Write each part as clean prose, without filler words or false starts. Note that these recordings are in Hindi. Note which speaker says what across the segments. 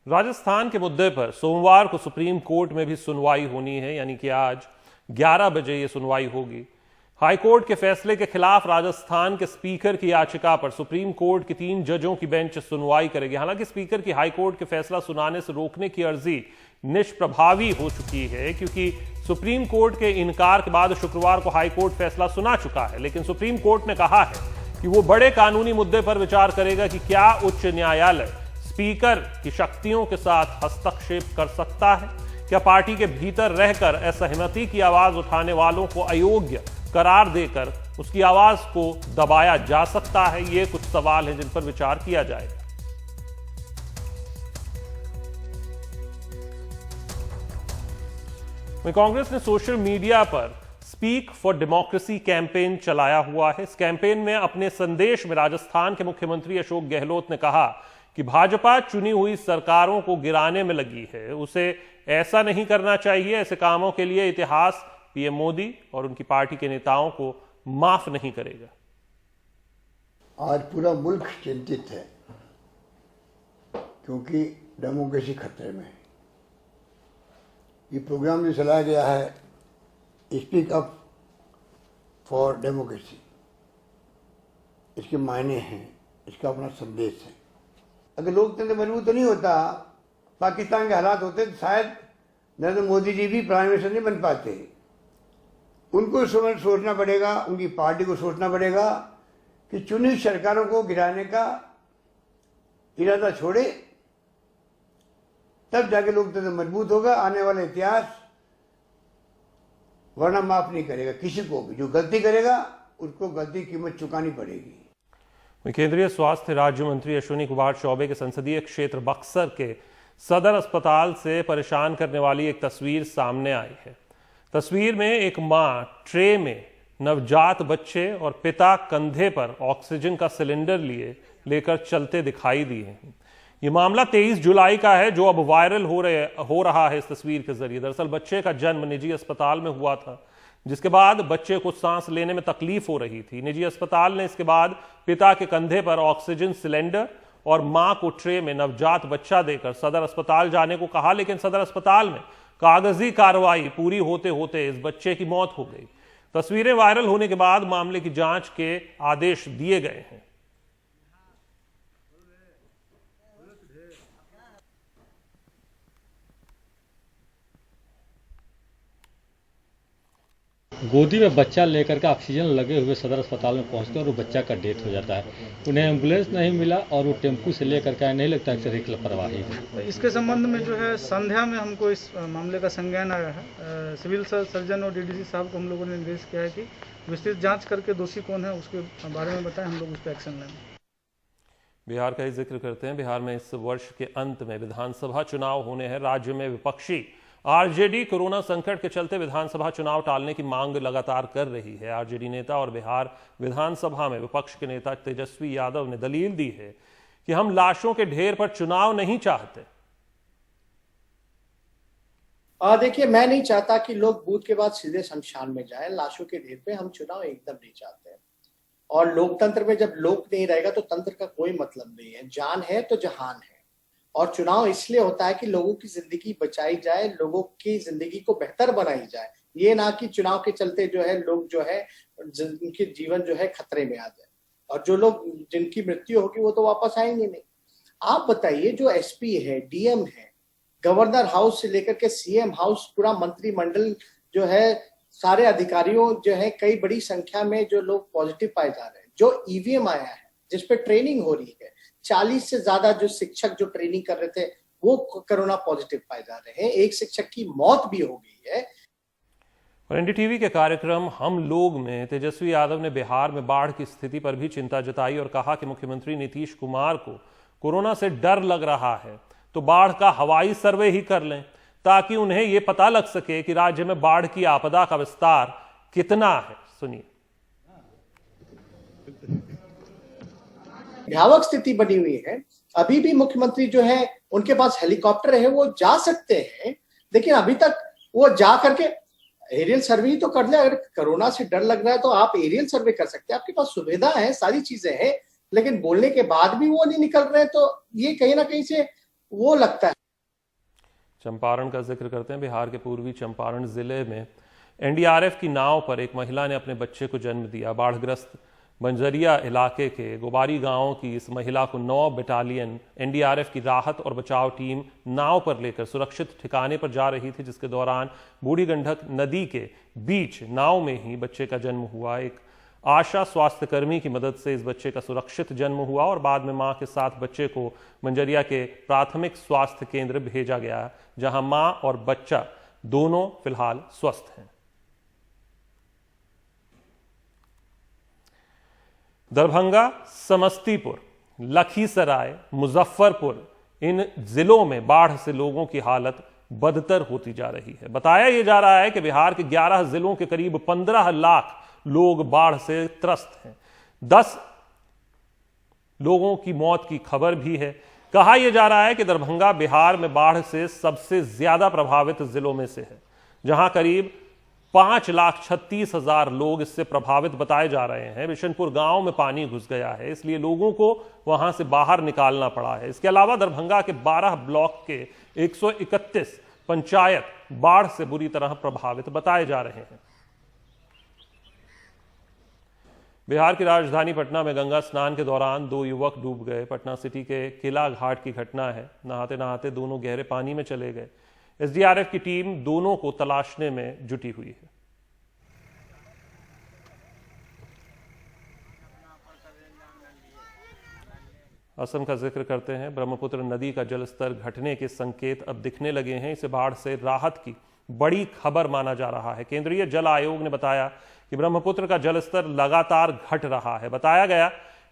Speaker 1: राजस्थान के मुद्दे पर सोमवार को सुप्रीम कोर्ट में भी सुनवाई होनी है, यानी कि आज 11 बजे ये सुनवाई होगी। हाईकोर्ट के फैसले के खिलाफ राजस्थान के स्पीकर की याचिका पर सुप्रीम कोर्ट की 3 जजों की बेंच सुनवाई करेगी। हालांकि स्पीकर की हाईकोर्ट के फैसला सुनाने से रोकने की अर्जी निष्प्रभावी हो चुकी है, क्योंकि सुप्रीम कोर्ट के इनकार के बाद शुक्रवार को हाईकोर्ट फैसला सुना चुका है। लेकिन सुप्रीम कोर्ट ने कहा है कि वो बड़े कानूनी मुद्दे पर विचार करेगा कि क्या उच्च न्यायालय स्पीकर की शक्तियों के साथ हस्तक्षेप कर सकता है। क्या पार्टी के भीतर रहकर असहमति की आवाज उठाने वालों को अयोग्य करार देकर उसकी आवाज को दबाया जा सकता है। ये कुछ सवाल हैं जिन पर विचार किया जाएगा। कांग्रेस ने सोशल मीडिया पर स्पीक फॉर डेमोक्रेसी कैंपेन चलाया हुआ है। इस कैंपेन में अपने संदेश में राजस्थान के मुख्यमंत्री अशोक गहलोत ने कहा कि भाजपा चुनी हुई सरकारों को गिराने में लगी है, उसे ऐसा नहीं करना चाहिए। ऐसे कामों के लिए इतिहास पीएम मोदी और उनकी पार्टी के नेताओं को माफ नहीं करेगा।
Speaker 2: आज पूरा मुल्क चिंतित है क्योंकि डेमोक्रेसी खतरे में है। ये प्रोग्राम जो चलाया गया है स्पीक अप फॉर डेमोक्रेसी, इसके मायने हैं, इसका अपना संदेश है। अगर लोकतंत्र मजबूत तो नहीं होता, पाकिस्तान के हालात होते तो शायद नरेंद्र मोदी जी भी प्राइम मिनिस्टर नहीं बन पाते। उनको सोचना पड़ेगा, उनकी पार्टी को सोचना पड़ेगा कि चुनी सरकारों को गिराने का इरादा छोड़े, तब जाके लोकतंत्र मजबूत होगा। आने वाला इतिहास वरना माफ नहीं करेगा किसी को भी। जो गलती करेगा उसको गलती की कीमत चुकानी पड़ेगी।
Speaker 1: केंद्रीय स्वास्थ्य राज्य मंत्री अश्विनी कुमार चौबे के संसदीय क्षेत्र बक्सर के सदर अस्पताल से परेशान करने वाली एक तस्वीर सामने आई है। तस्वीर में एक मां ट्रे में नवजात बच्चे और पिता कंधे पर ऑक्सीजन का सिलेंडर लेकर चलते दिखाई दिए हैं। यह मामला 23 जुलाई का है, जो अब वायरल हो रहा है इस तस्वीर के जरिए। दरअसल बच्चे का जन्म निजी अस्पताल में हुआ था, जिसके बाद बच्चे को सांस लेने में तकलीफ हो रही थी। निजी अस्पताल ने इसके बाद पिता के कंधे पर ऑक्सीजन सिलेंडर और मां को ट्रे में नवजात बच्चा देकर सदर अस्पताल जाने को कहा, लेकिन सदर अस्पताल में कागजी कार्रवाई पूरी होते होते इस बच्चे की मौत हो गई। तस्वीरें वायरल होने के बाद मामले की जांच के आदेश दिए गए हैं।
Speaker 3: गोदी में बच्चा लेकर के ऑक्सीजन लगे हुए सदर अस्पताल में पहुंचते और वो बच्चा का डेथ हो जाता है। उन्हें एम्बुलेंस नहीं मिला और वो टेम्पू से लेकर के नहीं लगता है कि लापरवाही है।
Speaker 4: इसके संबंध में जो है संध्या में हमको इस मामले का संज्ञान आया है। सिविल सर्जन और डीडीसी साहब को हम लोगों ने निर्देश किया है कि विस्तृत जाँच करके दोषी कौन है उसके बारे में बताएं, हम लोग उस पर एक्शन लेंगे।
Speaker 1: बिहार का ही जिक्र करते हैं। बिहार में इस वर्ष के अंत में विधानसभा चुनाव होने हैं। राज्य में विपक्षी आरजेडी कोरोना संकट के चलते विधानसभा चुनाव टालने की मांग लगातार कर रही है। आरजेडी नेता और बिहार विधानसभा में विपक्ष के नेता तेजस्वी यादव ने दलील दी है कि हम लाशों के ढेर पर चुनाव नहीं चाहते।
Speaker 5: देखिए, मैं नहीं चाहता कि लोग बूथ के बाद सीधे शमशान में जाएं। लाशों के ढेर पे हम चुनाव एकदम नहीं चाहते। और लोकतंत्र में जब लोक नहीं रहेगा तो तंत्र का कोई मतलब नहीं है। जान है तो जहान है। और चुनाव इसलिए होता है कि लोगों की जिंदगी बचाई जाए, लोगों की जिंदगी को बेहतर बनाई जाए। ये ना कि चुनाव के चलते जो है लोग जो है उनके जीवन जो है खतरे में आ जाए। और जो लोग जिनकी मृत्यु होगी वो तो वापस आएंगे नहीं। आप बताइए, जो एसपी है, डीएम है, गवर्नर हाउस से लेकर के सीएम हाउस, पूरा मंत्रिमंडल जो है, सारे अधिकारियों जो है, कई बड़ी संख्या में जो लोग पॉजिटिव पाए जा रहे हैं। जो ईवीएम आया है जिसपे ट्रेनिंग हो रही है, 40 से ज्यादा जो शिक्षक जो ट्रेनिंग कर रहे थे वो कोरोना पॉजिटिव पाए जा रहे हैं। एक शिक्षक की मौत भी हो गई है।
Speaker 1: और एनडीटीवी के कार्यक्रम हम लोग में तेजस्वी यादव ने बिहार में बाढ़ की स्थिति पर भी चिंता जताई और कहा कि मुख्यमंत्री नीतीश कुमार को कोरोना से डर लग रहा है तो बाढ़ का हवाई सर्वे ही कर लें, ताकि उन्हें यह पता लग सके कि राज्य में बाढ़ की आपदा का विस्तार कितना है। सुनिए।
Speaker 5: भयावह स्थिति बनी हुई है। अभी भी मुख्यमंत्री जो है उनके पास हेलीकॉप्टर है, वो जा सकते हैं, लेकिन अभी तक वो जा करके एरियल सर्वे ही तो कर ले। अगर कोरोना से डर लग रहा है तो आप एरियल सर्वे कर सकते हैं, आपके पास सुविधा है, सारी चीजें हैं, लेकिन बोलने के बाद भी वो नहीं निकल रहे। तो ये कहीं ना कहीं से वो लगता है।
Speaker 1: चंपारण का जिक्र करते हैं। बिहार के पूर्वी चंपारण जिले में एनडीआरएफ की नाव पर एक महिला ने अपने बच्चे को जन्म दिया। बाढ़ग्रस्त बंजरिया इलाके के गोबारी गांव की इस महिला को 9 बटालियन एनडीआरएफ की राहत और बचाव टीम नाव पर लेकर सुरक्षित ठिकाने पर जा रही थी, जिसके दौरान बूढ़ी गंडक नदी के बीच नाव में ही बच्चे का जन्म हुआ। एक आशा स्वास्थ्यकर्मी की मदद से इस बच्चे का सुरक्षित जन्म हुआ और बाद में मां के साथ बच्चे को मंजरिया के प्राथमिक स्वास्थ्य केंद्र भेजा गया, जहां मां और बच्चा दोनों फिलहाल स्वस्थ हैं। दरभंगा, समस्तीपुर, लखीसराय, मुजफ्फरपुर इन जिलों में बाढ़ से लोगों की हालत बदतर होती जा रही है। बताया यह जा रहा है कि बिहार के 11 जिलों के करीब 15 लाख लोग बाढ़ से त्रस्त हैं। 10 लोगों की मौत की खबर भी है। कहा यह जा रहा है कि दरभंगा बिहार में बाढ़ से सबसे ज्यादा प्रभावित जिलों में से है, जहां करीब 5,36,000 लोग इससे प्रभावित बताए जा रहे हैं। बिशनपुर गांव में पानी घुस गया है, इसलिए लोगों को वहां से बाहर निकालना पड़ा है। इसके अलावा दरभंगा के 12 ब्लॉक के 131 पंचायत बाढ़ से बुरी तरह प्रभावित बताए जा रहे हैं। बिहार की राजधानी पटना में गंगा स्नान के दौरान 2 युवक डूब गए। पटना सिटी के किला घाट की घटना है। नहाते नहाते दोनों गहरे पानी में चले गए। एसडीआरएफ की टीम दोनों को तलाशने में जुटी हुई है। असम का जिक्र करते हैं। ब्रह्मपुत्र नदी का जलस्तर घटने के संकेत अब दिखने लगे हैं। इसे बाढ़ से राहत की बड़ी खबर माना जा रहा है। केंद्रीय जल आयोग ने बताया कि ब्रह्मपुत्र का जलस्तर लगातार घट रहा है। बताया गया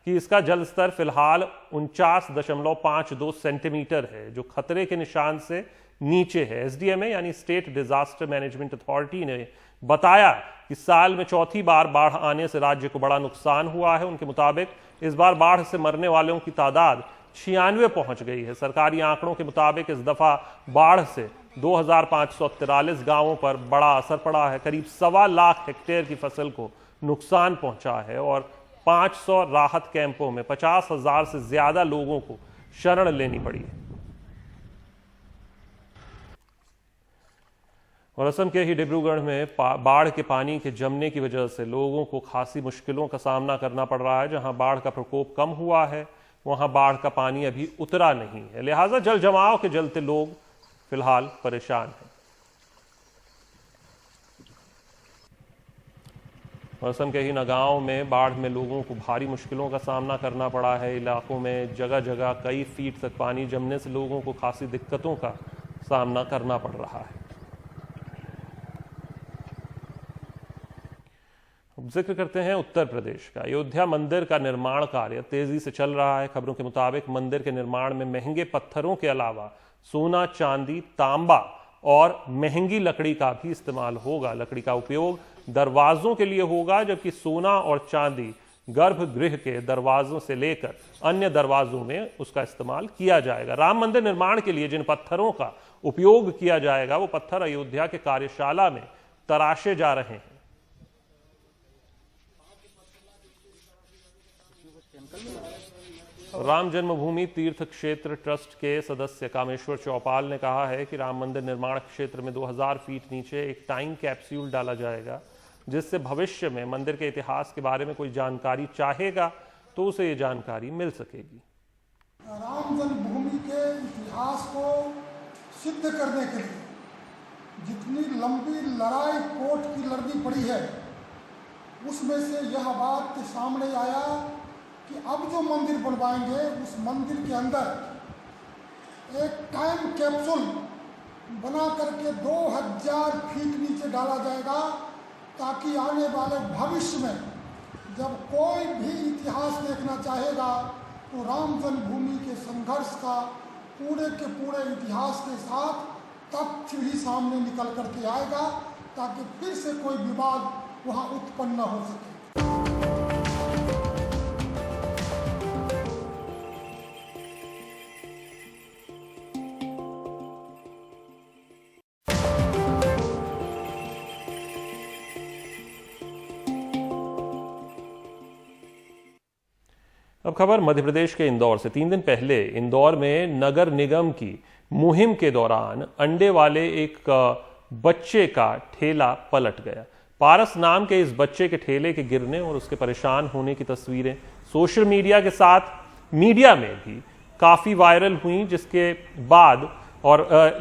Speaker 1: कि इसका जलस्तर फिलहाल 49.52 सेंटीमीटर है, जो खतरे के निशान से नीचे है। एसडीएमए यानी स्टेट डिजास्टर मैनेजमेंट अथॉरिटी ने बताया कि साल में चौथी बार बाढ़ आने से राज्य को बड़ा नुकसान हुआ है। उनके मुताबिक इस बार बाढ़ से मरने वालों की तादाद 96 पहुंच गई है। सरकारी आंकड़ों के मुताबिक इस दफा बाढ़ से 2,543 गांवों पर बड़ा असर पड़ा है। करीब 1.25 लाख हेक्टेयर की फसल को नुकसान पहुंचा है और 500 राहत कैंपों में 50,000 से ज्यादा लोगों को शरण लेनी पड़ी है। और असम के ही डिब्रूगढ़ में बाढ़ के पानी के जमने की वजह से लोगों को खासी मुश्किलों का सामना करना पड़ रहा है। जहां बाढ़ का प्रकोप कम हुआ है, वहां बाढ़ का पानी अभी उतरा नहीं है, लिहाजा जल जमाव के चलते लोग फिलहाल परेशान हैं। असम के ही नगांव में बाढ़ में लोगों को भारी मुश्किलों का सामना करना पड़ा है। इलाकों में जगह जगह कई फीट तक पानी जमने से लोगों को खासी दिक्कतों का सामना करना पड़ रहा है। अब जिक्र करते हैं उत्तर प्रदेश का। अयोध्या मंदिर का निर्माण कार्य तेजी से चल रहा है। खबरों के मुताबिक मंदिर के निर्माण में महंगे पत्थरों के अलावा सोना, चांदी, तांबा और महंगी लकड़ी का भी इस्तेमाल होगा। लकड़ी का उपयोग दरवाजों के लिए होगा, जबकि सोना और चांदी गर्भगृह के दरवाजों से लेकर अन्य दरवाजों में उसका इस्तेमाल किया जाएगा। राम मंदिर निर्माण के लिए जिन पत्थरों का उपयोग किया जाएगा, वो पत्थर अयोध्या के कार्यशाला में तराशे जा रहे हैं। राम जन्मभूमि तीर्थ क्षेत्र ट्रस्ट के सदस्य कामेश्वर चौपाल ने कहा है कि राम मंदिर निर्माण क्षेत्र में 2000 फीट नीचे एक टाइम कैप्सूल डाला जाएगा, जिससे भविष्य में मंदिर के इतिहास के बारे में कोई जानकारी चाहेगा तो उसे ये जानकारी मिल सकेगी।
Speaker 6: राम जन्मभूमि के इतिहास को सिद्ध करने के लिए जितनी लंबी लड़ाई कोर्ट की लड़नी पड़ी है, उसमें से यह बात सामने आया कि अब जो मंदिर बनवाएंगे उस मंदिर के अंदर एक टाइम कैप्सूल बना करके 2000 फीट नीचे डाला जाएगा, ताकि आने वाले भविष्य में जब कोई भी इतिहास देखना चाहेगा तो राम जन्मभूमि के संघर्ष का पूरे के पूरे इतिहास के साथ तथ्य ही सामने निकल करके आएगा, ताकि फिर से कोई विवाद वहाँ उत्पन्न न हो सके।
Speaker 1: अब खबर मध्य प्रदेश के इंदौर से। 3 दिन पहले इंदौर में नगर निगम की मुहिम के दौरान अंडे वाले एक बच्चे का ठेला पलट गया। पारस नाम के इस बच्चे के ठेले के गिरने और उसके परेशान होने की तस्वीरें सोशल मीडिया के साथ मीडिया में भी काफी वायरल हुई, जिसके बाद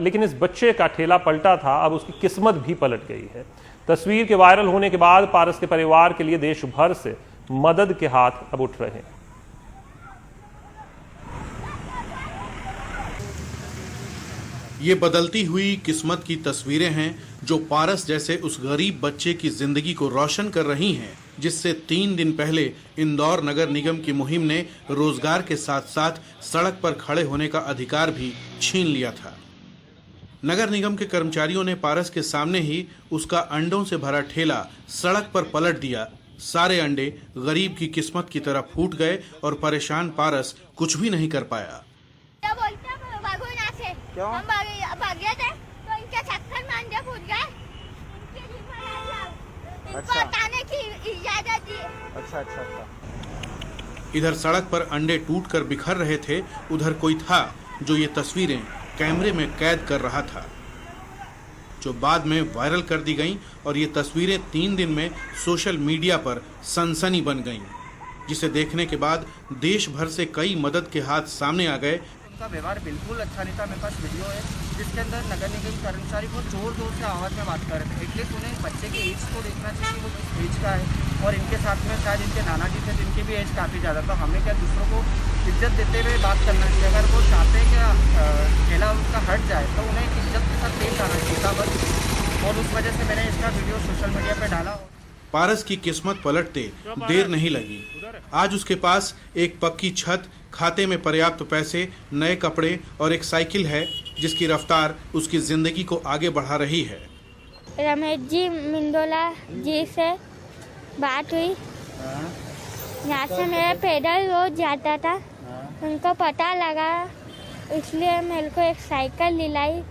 Speaker 1: लेकिन इस बच्चे का ठेला पलटा था, अब उसकी किस्मत भी पलट गई है। तस्वीर के वायरल होने के बाद पारस के परिवार के लिए देश भर से मदद के हाथ अब उठ रहे हैं।
Speaker 7: ये बदलती हुई किस्मत की तस्वीरें हैं जो पारस जैसे उस गरीब बच्चे की जिंदगी को रोशन कर रही हैं, जिससे 3 दिन पहले इंदौर नगर निगम की मुहिम ने रोजगार के साथ साथ सड़क पर खड़े होने का अधिकार भी छीन लिया था। नगर निगम के कर्मचारियों ने पारस के सामने ही उसका अंडों से भरा ठेला सड़क पर पलट दिया। सारे अंडे गरीब की किस्मत की तरह फूट गए और परेशान पारस कुछ भी नहीं कर पाया।
Speaker 8: क्यों? हम भागे थे तो इनके चक्कर में अंडे फूट गए। इनको हटाने की इजाजत दी। अच्छा।
Speaker 7: इधर सड़क पर अंडे टूटकर बिखर रहे थे, उधर कोई था जो ये तस्वीरें कैमरे में कैद कर रहा था, जो बाद में वायरल कर दी गईं और ये तस्वीरें 3 दिन में सोशल मीडिया पर सनसनी बन गईं, जिसे देखने के बाद देश भर से कई मदद के हाथ सामने आ गए।
Speaker 9: का व्यवहार बिल्कुल अच्छा नहीं था। मेरे पास वीडियो है जिसके अंदर नगर निगम कर्मचारी बहुत जोर से आवाज़ में बात कर रहे थे। एटलीस्ट उन्हें बच्चे के एज को देखना चाहिए कि वो किस एज का है, और इनके साथ में शायद इनके नाना जी थे जिनकी भी एज काफ़ी ज़्यादा था। हमें क्या दूसरों को इज्जत देते हुए बात करना चाहिए। अगर वो चाहते हैं कि ठेला उनका हट जाए तो उन्हें इज्जत के साथ पेश आना चाहिए बस, और उस वजह से मैंने इसका वीडियो सोशल मीडिया पर डाला।
Speaker 7: पारस की किस्मत पलटते देर नहीं लगी। आज उसके पास एक पक्की छत, खाते में पर्याप्त पैसे, नए कपड़े और एक साइकिल है, जिसकी रफ्तार उसकी जिंदगी को आगे बढ़ा रही है।
Speaker 8: रमेश जी मिंदोला जी से बात हुई। यहाँ से मेरा पैदल रोज जाता था, उनको पता लगा, इसलिए मेरे को एक साइकिल दिलाई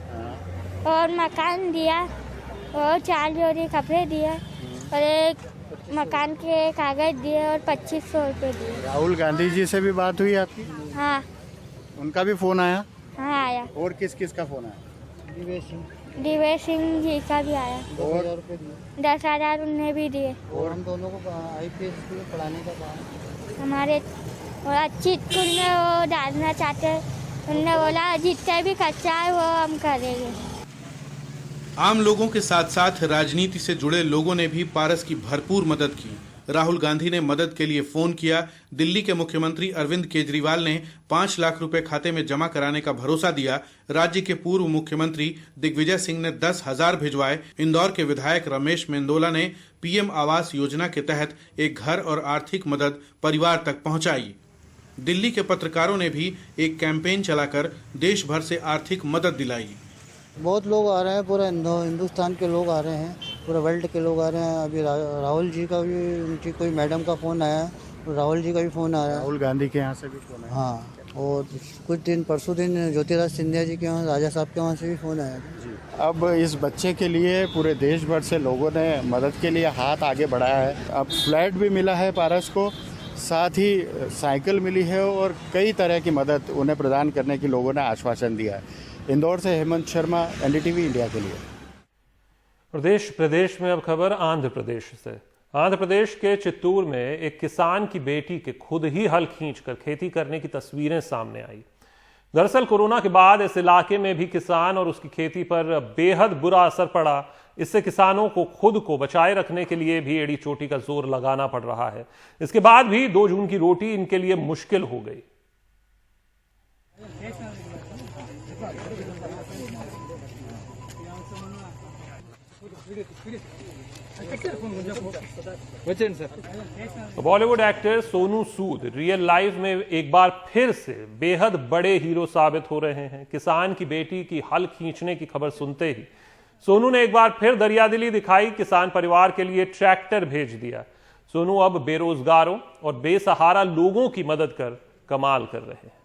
Speaker 8: और मकान दिया और 4 जोड़ी कपड़े दिए और एक मकान के कागज दिए और 2500 रुपये दिए।
Speaker 10: राहुल गांधी जी से भी बात हुई आपकी?
Speaker 8: हाँ।
Speaker 10: उनका भी फोन आया?
Speaker 8: हाँ आया।
Speaker 10: और किस किस का फोन आया?
Speaker 8: दिवेश सिंह जी का भी आया। 10,000 उन्हें भी दिए।
Speaker 10: और हम दोनों को IPS स्कूल में पढ़ाने का काम
Speaker 8: हमारे और अच्छी स्कूल में वो डालना चाहते हैं। उन्होंने बोला जितना भी खर्चा है वो हम करेंगे।
Speaker 7: आम लोगों के साथ साथ राजनीति से जुड़े लोगों ने भी पारस की भरपूर मदद की। राहुल गांधी ने मदद के लिए फोन किया। दिल्ली के मुख्यमंत्री अरविंद केजरीवाल ने 5 लाख रुपए खाते में जमा कराने का भरोसा दिया। राज्य के पूर्व मुख्यमंत्री दिग्विजय सिंह ने 10,000 भिजवाए। इंदौर के विधायक रमेश मेंदोला ने PM आवास योजना के तहत एक घर और आर्थिक मदद परिवार तक पहुंचाई। दिल्ली के पत्रकारों ने भी एक कैंपेन चलाकर देश भर से आर्थिक मदद दिलाई।
Speaker 11: बहुत लोग आ रहे हैं, पूरा हिंदुस्तान के लोग आ रहे हैं, पूरे वर्ल्ड के लोग आ रहे हैं। अभी राहुल जी का भी, उनकी कोई मैडम का फ़ोन आया, राहुल जी का भी फ़ोन आया।
Speaker 10: राहुल गांधी के यहाँ से भी फ़ोन आया?
Speaker 11: हाँ, और कुछ दिन परसों दिन ज्योतिराज सिंधिया जी के वहाँ, राजा साहब के वहाँ से भी फ़ोन आया
Speaker 10: जी। अब इस बच्चे के लिए पूरे देश भर से लोगों ने मदद के लिए हाथ आगे बढ़ाया है। अब फ्लैट भी मिला है पारस को, साथ ही साइकिल मिली है और कई तरह की मदद उन्हें प्रदान करने की लोगों ने आश्वासन दिया है। इंदौर से हेमंत शर्मा, NDTV इंडिया के लिए।
Speaker 1: प्रदेश में अब खबर आंध्र प्रदेश से। आंध्र प्रदेश के चित्तूर में एक किसान की बेटी के खुद ही हल खींचकर खेती करने की तस्वीरें सामने आई। दरअसल कोरोना के बाद इस इलाके में भी किसान और उसकी खेती पर बेहद बुरा असर पड़ा। इससे किसानों को खुद को बचाए रखने के लिए भी एड़ी चोटी का जोर लगाना पड़ रहा है। इसके बाद भी 2 जून की रोटी इनके लिए मुश्किल हो गई। Bollywood actor Sonu Sood real life में एक बार फिर से बेहद बड़े हीरो साबित हो रहे हैं। किसान की बेटी की हल खींचने की खबर सुनते ही सोनू ने एक बार फिर दरियादिली दिखाई। किसान परिवार के लिए ट्रैक्टर भेज दिया। सोनू अब बेरोजगारों और बेसहारा लोगों की मदद कर कमाल कर रहे हैं।